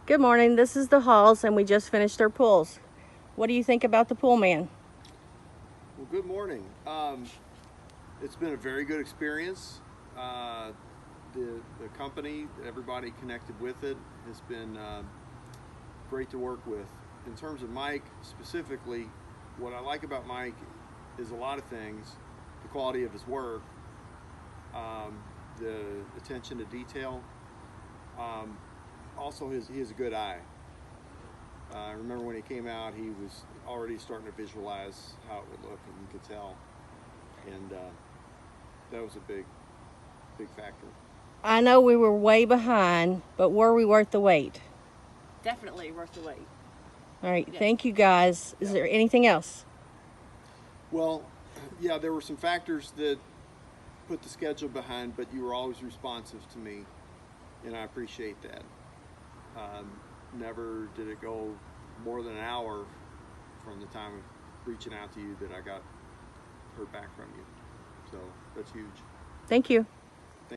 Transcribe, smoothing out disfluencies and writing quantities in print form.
Good morning. This is the Halls, and we just finished our pools. What do you think about the pool man? Well, good morning. It's been a very good experience. The company, everybody connected with it, has been great to work with. In terms of Mike specifically, what I like about Mike is a lot of things: the quality of his work, the attention to detail. Also, he has a good eye. I remember when he came out, he was already starting to visualize how it would look, and you could tell. And that was a big factor. I know we were way behind, but were we worth the wait? Definitely worth the wait. All right, Yes. thank you guys. Is there anything else? Well, yeah, there were some factors that put the schedule behind, but you were always responsive to me, and I appreciate that. Never did it go more than an hour from the time of reaching out to you that I got heard back from you. So that's huge. Thank you.